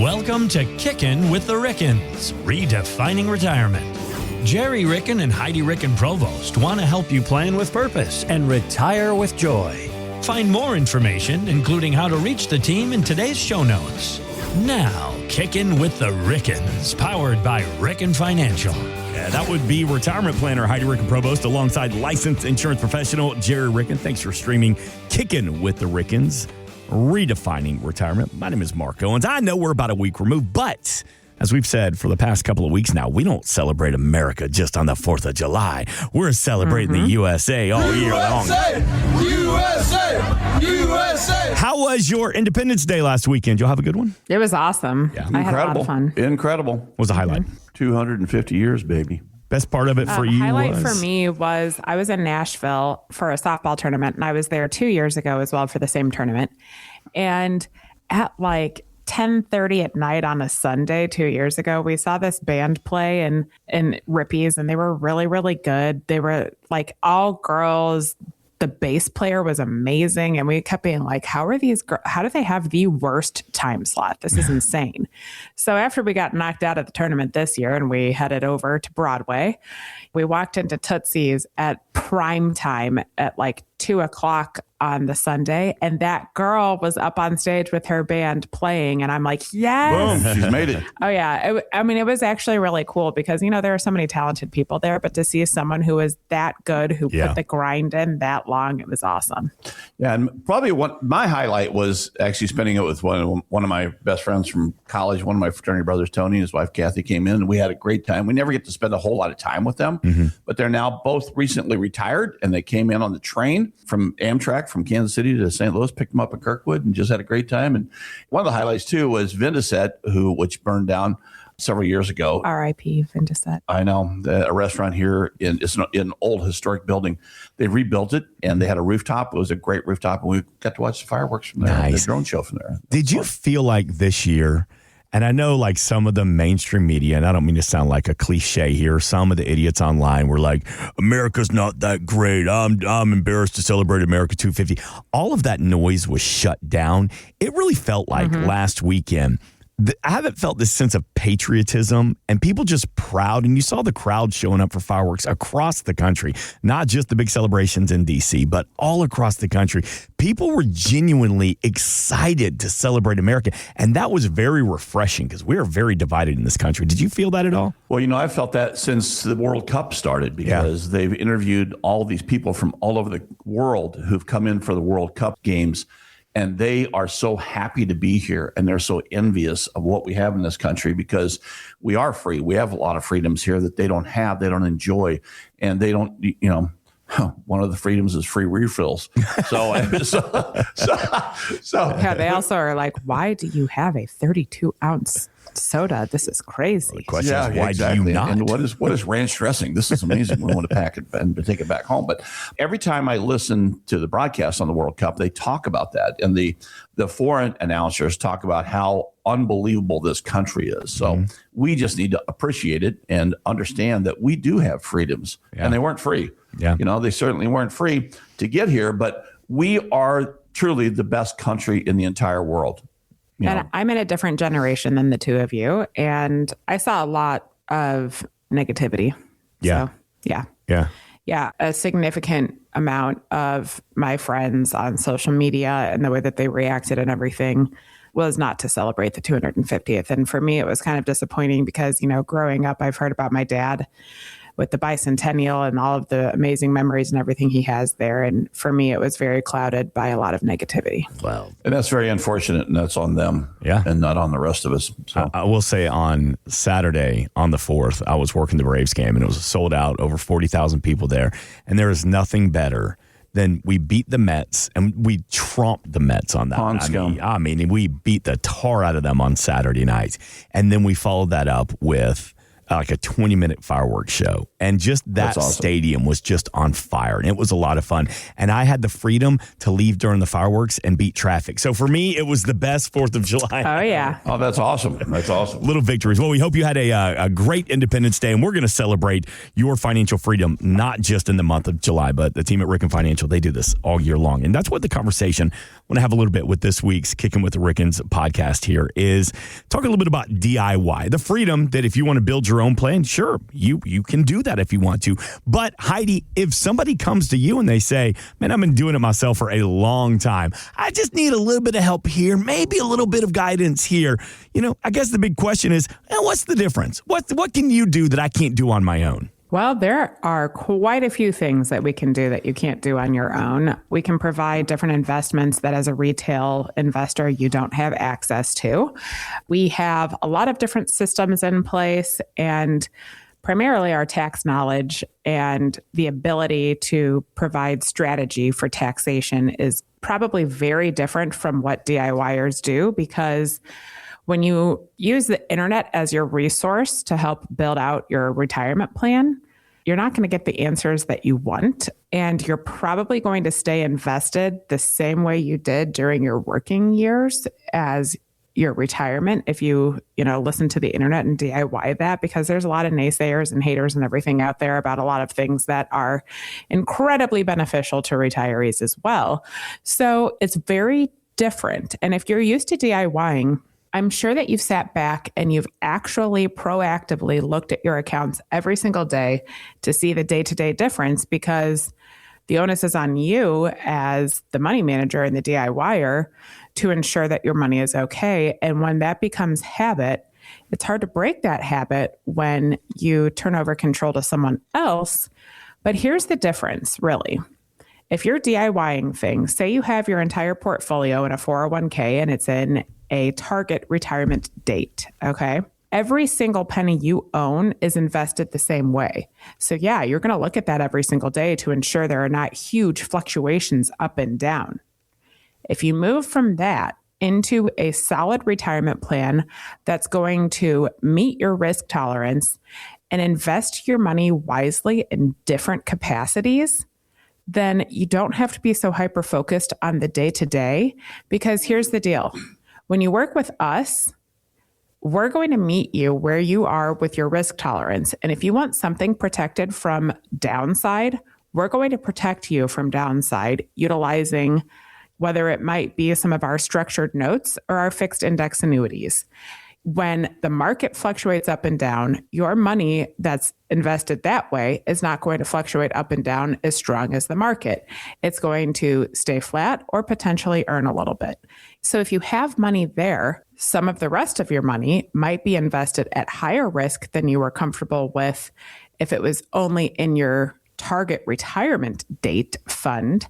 Welcome to Kickin' with the Rickens, redefining retirement. Gerry Ricken and Heidi Ricken Provost want to help you plan with purpose and retire with joy. Find more information, including how to reach the team, in today's show notes. Now, Kickin' with the Rickens, powered by Ricken Financial. Yeah, that would be retirement planner Heidi Ricken Provost alongside licensed insurance professional Gerry Ricken. Thanks for streaming Kickin' with the Rickens, redefining retirement. My name is Mark Owens. I know we're about a week removed, but as we've said for the past couple of weeks now, we don't celebrate America just on the 4th of July. We're celebrating the USA all year long. USA! How was your Independence Day last weekend? You'll have a good one? It was awesome. Yeah. I had a lot of fun. Incredible. What was the highlight? 250 years, baby. Best part of it for you highlight was? For me was I was in Nashville for a softball tournament, and I was there 2 years ago as well for the same tournament. And at like 10:30 at night on a Sunday 2 years ago, we saw this band play in Rippies, and they were really, really good. They were like all girls. The bass player was amazing. And we kept being like, how do they have the worst time slot? This is insane. So after we got knocked out of the tournament this year and we headed over to Broadway, we walked into Tootsie's at prime time at like 2:00 on the Sunday. And that girl was up on stage with her band playing. And I'm like, yes. Boom, she's made it. Oh, yeah. It was actually really cool because, there are so many talented people there. But to see someone who is that good, who put the grind in that long, it was awesome. Yeah, and probably my highlight was actually spending it with one of my best friends from college. One of my fraternity brothers, Tony, and his wife, Kathy, came in, and we had a great time. We never get to spend a whole lot of time with them, but they're now both recently retired, and they came in on the train from Amtrak from Kansas City to St. Louis, picked them up at Kirkwood, and just had a great time. And one of the highlights, too, was Vindiset, which burned down several years ago. R.I.P. Vindiset. I know. A restaurant here it's an old historic building. They rebuilt it, and they had a rooftop. It was a great rooftop, and we got to watch the fireworks from there. Nice. The drone show from there. Did you feel like this year, and I know like some of the mainstream media, and I don't mean to sound like a cliche here, some of the idiots online were like, America's not that great. I'm embarrassed to celebrate America 250. All of that noise was shut down. It really felt like last weekend, I haven't felt this sense of patriotism and people just proud. And you saw the crowd showing up for fireworks across the country, not just the big celebrations in D.C., but all across the country. People were genuinely excited to celebrate America. And that was very refreshing because we are very divided in this country. Did you feel that at all? Well, I've felt that since the World Cup started because they've interviewed all these people from all over the world who've come in for the World Cup games. And they are so happy to be here, and they're so envious of what we have in this country because we are free. We have a lot of freedoms here that they don't have, they don't enjoy, and they don't, one of the freedoms is free refills. So yeah, they also are like, why do you have a 32-ounce soda? This is crazy. The question is, why do you not? And what is ranch dressing? This is amazing. We want to pack it and take it back home. But every time I listen to the broadcast on the World Cup, they talk about that. And the foreign announcers talk about how unbelievable this country is. So we just need to appreciate it and understand that we do have freedoms. And they weren't free. Yeah. They certainly weren't free to get here, but we are truly the best country in the entire world. And I'm in a different generation than the two of you. And I saw a lot of negativity. Yeah. So, yeah. A significant amount of my friends on social media and the way that they reacted and everything was not to celebrate the 250th. And for me, it was kind of disappointing because, growing up, I've heard about my dad with the bicentennial and all of the amazing memories and everything he has there. And for me, it was very clouded by a lot of negativity. Wow. And that's very unfortunate, and that's on them and not on the rest of us. So I will say on Saturday, on the 4th, I was working the Braves game, and it was sold out, over 40,000 people there. And there is nothing better than we beat the Mets, and we tromped the Mets on that. I mean, we beat the tar out of them on Saturday night. And then we followed that up with like a 20-minute fireworks show. And just that awesome. stadium was just on fire. And it was a lot of fun. And I had the freedom to leave during the fireworks and beat traffic. So for me, it was the best 4th of July. Oh, yeah. Oh, that's awesome. That's awesome. Little victories. Well, we hope you had a great Independence Day. And we're going to celebrate your financial freedom, not just in the month of July, but the team at Ricken Financial, they do this all year long. And that's what the conversation I want to have a little bit with this week's Kicking with the Rickens podcast here is talk a little bit about DIY. The freedom that if you want to build your own plan, sure, you can do that if you want to. But Heidi, if somebody comes to you and they say, man, I've been doing it myself for a long time. I just need a little bit of help here, maybe a little bit of guidance here. I guess the big question is, what's the difference? What can you do that I can't do on my own? Well, there are quite a few things that we can do that you can't do on your own. We can provide different investments that as a retail investor, you don't have access to. We have a lot of different systems in place, and primarily our tax knowledge and the ability to provide strategy for taxation is probably very different from what DIYers do, because when you use the internet as your resource to help build out your retirement plan, you're not going to get the answers that you want. And you're probably going to stay invested the same way you did during your working years as your retirement if you listen to the internet and DIY that, because there's a lot of naysayers and haters and everything out there about a lot of things that are incredibly beneficial to retirees as well. So it's very different. And if you're used to DIYing, I'm sure that you've sat back and you've actually proactively looked at your accounts every single day to see the day-to-day difference, because the onus is on you as the money manager and the DIYer to ensure that your money is okay. And when that becomes habit, it's hard to break that habit when you turn over control to someone else. But here's the difference, really. If you're DIYing things, say you have your entire portfolio in a 401k and it's in a target retirement date, okay? Every single penny you own is invested the same way. So yeah, you're going to look at that every single day to ensure there are not huge fluctuations up and down. If you move from that into a solid retirement plan that's going to meet your risk tolerance and invest your money wisely in different capacities, then you don't have to be so hyper-focused on the day-to-day, because here's the deal. When you work with us, we're going to meet you where you are with your risk tolerance. And if you want something protected from downside, we're going to protect you from downside utilizing whether it might be some of our structured notes or our fixed index annuities. When the market fluctuates up and down, your money that's invested that way is not going to fluctuate up and down as strong as the market. It's going to stay flat or potentially earn a little bit. So if you have money there, some of the rest of your money might be invested at higher risk than you were comfortable with if it was only in your target retirement date fund.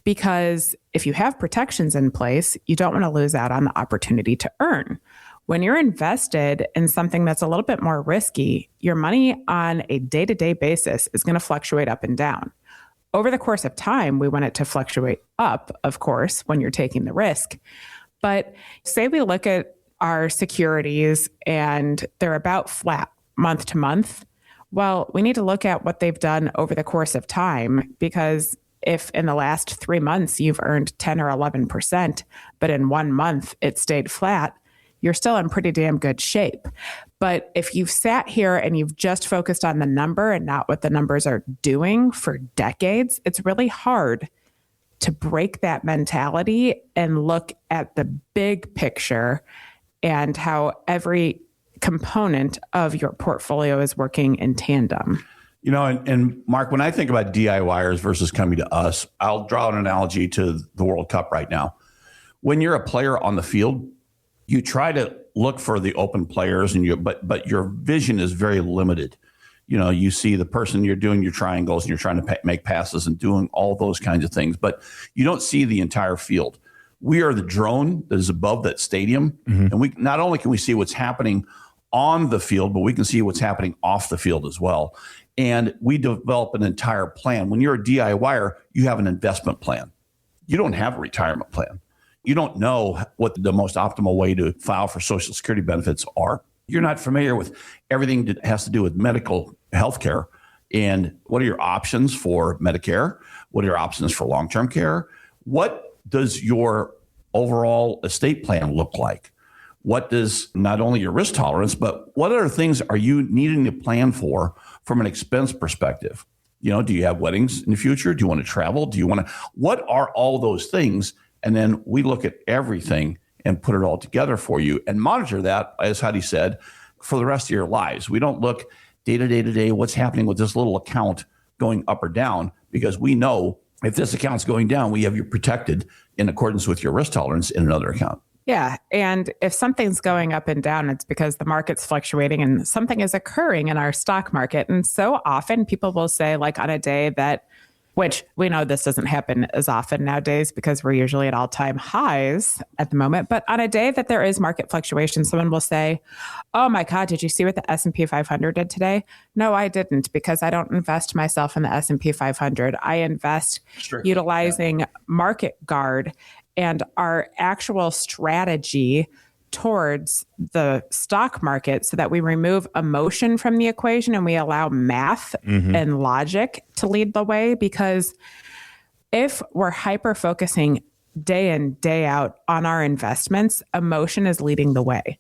Because if you have protections in place, you don't want to lose out on the opportunity to earn. When you're invested in something that's a little bit more risky, your money on a day-to-day basis is going to fluctuate up and down. Over the course of time, we want it to fluctuate up, of course, when you're taking the risk. But say we look at our securities and they're about flat month to month. Well, we need to look at what they've done over the course of time, because if in the last 3 months you've earned 10 or 11%, but in 1 month it stayed flat, you're still in pretty damn good shape. But if you've sat here and you've just focused on the number and not what the numbers are doing for decades, it's really hard to break that mentality and look at the big picture and how every component of your portfolio is working in tandem. And Mark, when I think about DIYers versus coming to us, I'll draw an analogy to the World Cup right now. When you're a player on the field, you try to look for the open players, but your vision is very limited. You see the person, you're doing your triangles and you're trying to make passes and doing all those kinds of things, but you don't see the entire field. We are the drone that is above that stadium. Mm-hmm. And we not only can we see what's happening on the field, but we can see what's happening off the field as well. And we develop an entire plan. When you're a DIYer, you have an investment plan. You don't have a retirement plan. You don't know what the most optimal way to file for Social Security benefits are. You're not familiar with everything that has to do with medical health care. And what are your options for Medicare? What are your options for long-term care? What does your overall estate plan look like? What does not only your risk tolerance, but what other things are you needing to plan for from an expense perspective? Do you have weddings in the future? Do you want to travel? What are all those things? And then we look at everything and put it all together for you and monitor that, as Heidi said, for the rest of your lives. We don't look day to day, what's happening with this little account going up or down, because we know if this account's going down, we have you protected in accordance with your risk tolerance in another account. Yeah. And if something's going up and down, it's because the market's fluctuating and something is occurring in our stock market. And so often people will say, like, on a day that, which we know this doesn't happen as often nowadays because we're usually at all-time highs at the moment. But on a day that there is market fluctuation, someone will say, oh my God, did you see what the S&P 500 did today? No, I didn't, because I don't invest myself in the S&P 500. I invest utilizing Market Guard and our actual strategy towards the stock market so that we remove emotion from the equation and we allow math and logic to lead the way. Because if we're hyper focusing day in, day out on our investments, emotion is leading the way.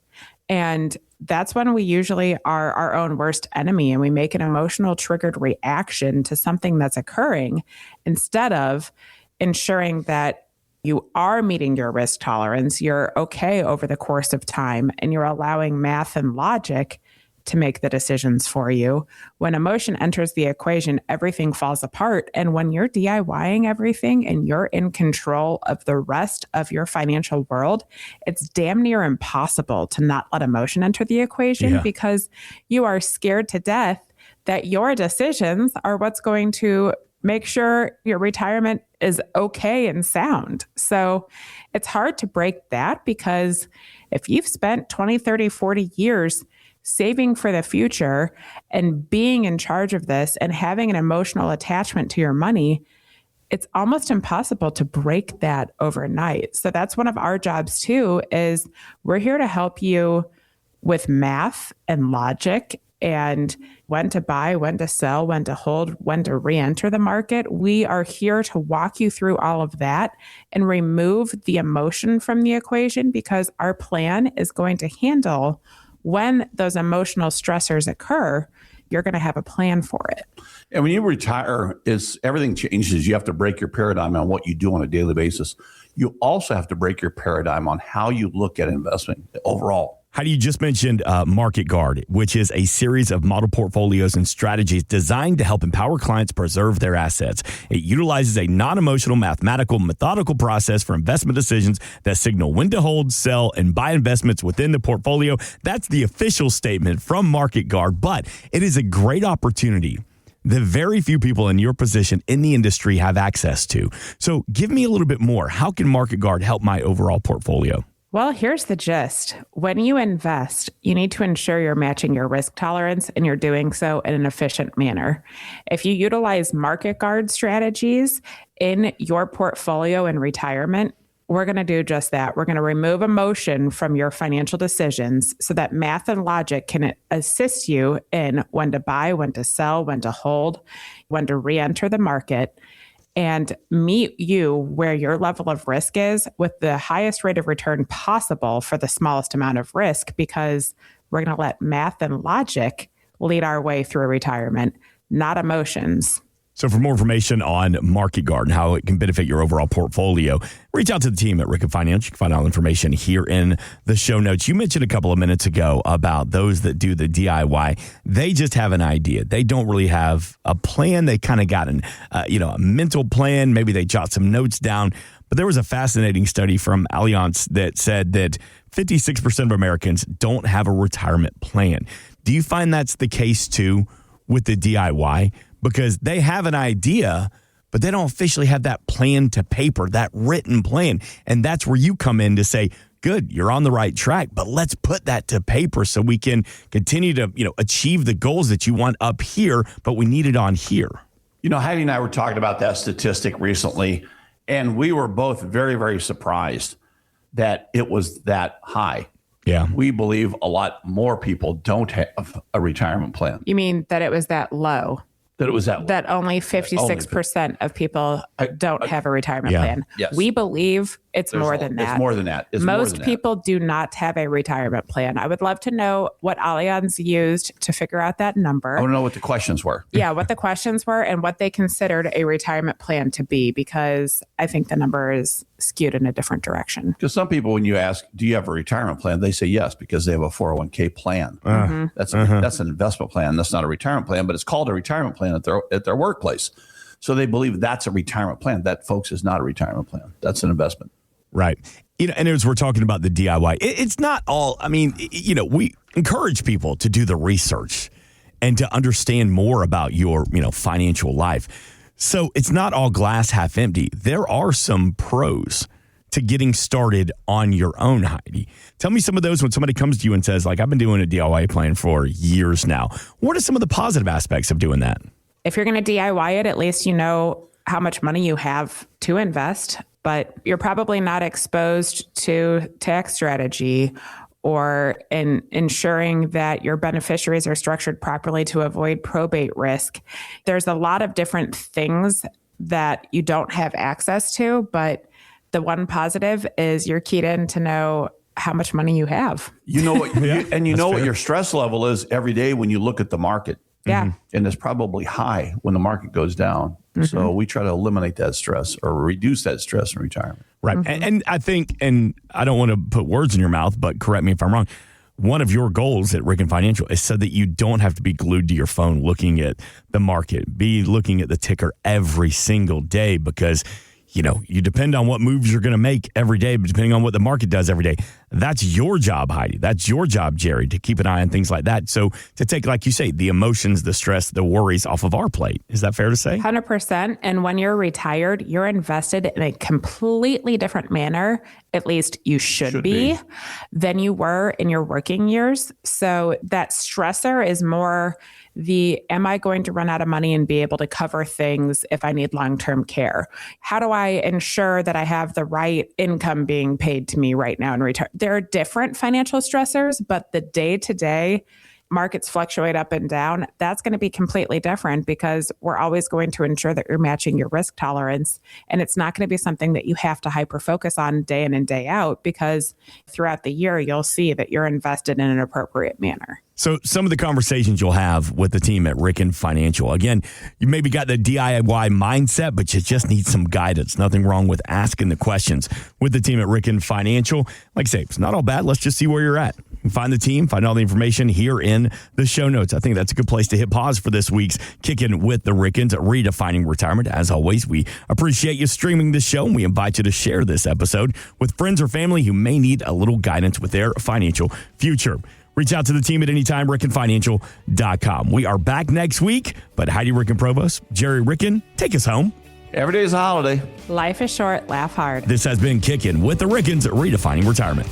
And that's when we usually are our own worst enemy and we make an emotional triggered reaction to something that's occurring instead of ensuring that you are meeting your risk tolerance, you're okay over the course of time, and you're allowing math and logic to make the decisions for you. When emotion enters the equation, everything falls apart. And when you're DIYing everything and you're in control of the rest of your financial world, it's damn near impossible to not let emotion enter the equation because you are scared to death that your decisions are what's going to make sure your retirement is okay and sound. So it's hard to break that, because if you've spent 20, 30, 40 years saving for the future and being in charge of this and having an emotional attachment to your money, it's almost impossible to break that overnight. So that's one of our jobs too, is we're here to help you with math and logic and when to buy, when to sell, when to hold, when to re-enter the market. We are here to walk you through all of that and remove the emotion from the equation, because our plan is going to handle when those emotional stressors occur. You're going to have a plan for it. And when you retire, everything changes. You have to break your paradigm on what you do on a daily basis. You also have to break your paradigm on how you look at investing overall. Heidi, you just mentioned Market Guard, which is a series of model portfolios and strategies designed to help empower clients preserve their assets. It utilizes a non-emotional, mathematical, methodical process for investment decisions that signal when to hold, sell, and buy investments within the portfolio. That's the official statement from Market Guard, but it is a great opportunity that very few people in your position in the industry have access to. So give me a little bit more. How can Market Guard help my overall portfolio? Well, here's the gist. When you invest, you need to ensure you're matching your risk tolerance and you're doing so in an efficient manner. If you utilize Market Guard strategies in your portfolio in retirement, we're going to do just that. We're going to remove emotion from your financial decisions so that math and logic can assist you in when to buy, when to sell, when to hold, when to re-enter the market, and meet you where your level of risk is with the highest rate of return possible for the smallest amount of risk, because we're going to let math and logic lead our way through retirement, not emotions. So for more information on Market Guard and how it can benefit your overall portfolio, reach out to the team at Ricken Financial. You can find all information here in the show notes. You mentioned a couple of minutes ago about those that do the DIY. They just have an idea. They don't really have a plan. They kind of got a mental plan. Maybe they jot some notes down. But there was a fascinating study from Allianz that said that 56% of Americans don't have a retirement plan. Do you find that's the case too with the DIY? Because they have an idea, but they don't officially have that plan to paper, that written plan. And that's where you come in to say, good, you're on the right track, but let's put that to paper so we can continue to, achieve the goals that you want up here, but we need it on here. Heidi and I were talking about that statistic recently, and we were both very, very surprised that it was that high. Yeah. We believe a lot more people don't have a retirement plan. You mean that it was that low? That it was that low. That only 56% of people don't have a retirement plan. Yes. We believe it's more than that. It's more than that. Most people do not have a retirement plan. I would love to know what Allianz used to figure out that number. I want to know what the questions were. Yeah, what the questions were and what they considered a retirement plan to be, because I think the number is skewed in a different direction. Because some people, when you ask, do you have a retirement plan? They say yes, because they have a 401k plan. That's an investment plan. That's not a retirement plan, but it's called a retirement plan at their workplace. So they believe that's a retirement plan. That, folks, is not a retirement plan. That's an investment. Right. And as we're talking about the DIY, it's not all, we encourage people to do the research and to understand more about your, financial life. So it's not all glass half empty. There are some pros to getting started on your own, Heidi. Tell me some of those when somebody comes to you and says, like, I've been doing a DIY plan for years now. What are some of the positive aspects of doing that? If you're going to DIY it, at least you know how much money you have to invest, but you're probably not exposed to tax strategy or in ensuring that your beneficiaries are structured properly to avoid probate risk. There's a lot of different things that you don't have access to, but the one positive is you're keyed in to know how much money you have. You know what, what your stress level is every day when you look at the market. Yeah. And it's probably high when the market goes down. So we try to eliminate that stress or reduce that stress in retirement. Right. And I think, and I don't want to put words in your mouth, but correct me if I'm wrong, one of your goals at Ricken Financial is so that you don't have to be glued to your phone looking at the market, be looking at the ticker every single day, because you depend on what moves you're going to make every day, but depending on what the market does every day. That's your job, Heidi. That's your job, Gerry, to keep an eye on things like that. So to take, like you say, the emotions, the stress, the worries off of our plate. Is that fair to say? 100%. And when you're retired, you're invested in a completely different manner, at least you should be, than you were in your working years. So that stressor is more am I going to run out of money and be able to cover things if I need long-term care? How do I ensure that I have the right income being paid to me right now in return? There are different financial stressors, but the day-to-day markets fluctuate up and down. That's going to be completely different because we're always going to ensure that you're matching your risk tolerance. And it's not going to be something that you have to hyper focus on day in and day out, because throughout the year, you'll see that you're invested in an appropriate manner. So some of the conversations you'll have with the team at Ricken Financial, again, you maybe got the DIY mindset, but you just need some guidance. Nothing wrong with asking the questions with the team at Ricken Financial. Like I say, it's not all bad. Let's just see where you're at. Find the team, find all the information here in the show notes. I think that's a good place to hit pause for this week's Kicking with the Rickens, Redefining Retirement. As always, we appreciate you streaming this show, and we invite you to share this episode with friends or family who may need a little guidance with their financial future. Reach out to the team at any time, RickenFinancial.com. We are back next week, but Heidi Ricken Provost, Gerry Ricken, take us home. Every day is a holiday. Life is short, laugh hard. This has been Kicking with the Rickens, Redefining Retirement.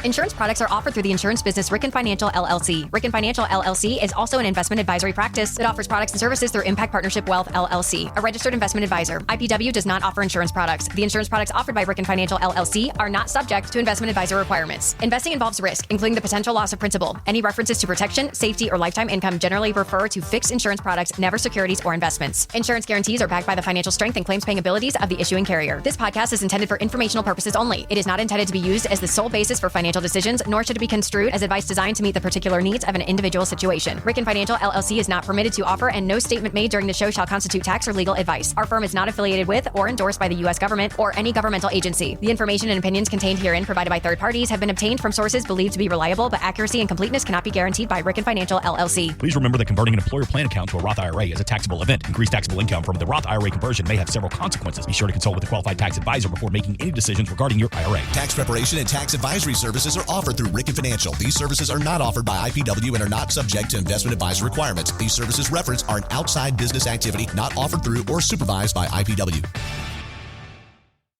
Insurance products are offered through the insurance business Ricken Financial LLC. Ricken Financial LLC is also an investment advisory practice that offers products and services through Impact Partnership Wealth LLC, a registered investment advisor. IPW does not offer insurance products. The insurance products offered by Ricken Financial LLC are not subject to investment advisor requirements. Investing involves risk, including the potential loss of principal. Any references to protection, safety, or lifetime income generally refer to fixed insurance products, never securities or investments. Insurance guarantees are backed by the financial strength and claims paying abilities of the issuing carrier. This podcast is intended for informational purposes only. It is not intended to be used as the sole basis for financial decisions, nor should it be construed as advice designed to meet the particular needs of an individual situation. Ricken Financial LLC is not permitted to offer, and no statement made during the show shall constitute tax or legal advice. Our firm is not affiliated with or endorsed by the U.S. government or any governmental agency. The information and opinions contained herein provided by third parties have been obtained from sources believed to be reliable, but accuracy and completeness cannot be guaranteed by Ricken Financial LLC. Please remember that converting an employer plan account to a Roth IRA is a taxable event. Increased taxable income from the Roth IRA conversion may have several consequences. Be sure to consult with a qualified tax advisor before making any decisions regarding your IRA. Tax preparation and tax advisory services are offered through Ricken Financial. These services are not offered by IPW and are not subject to investment advisor requirements. These services referenced are an outside business activity not offered through or supervised by IPW.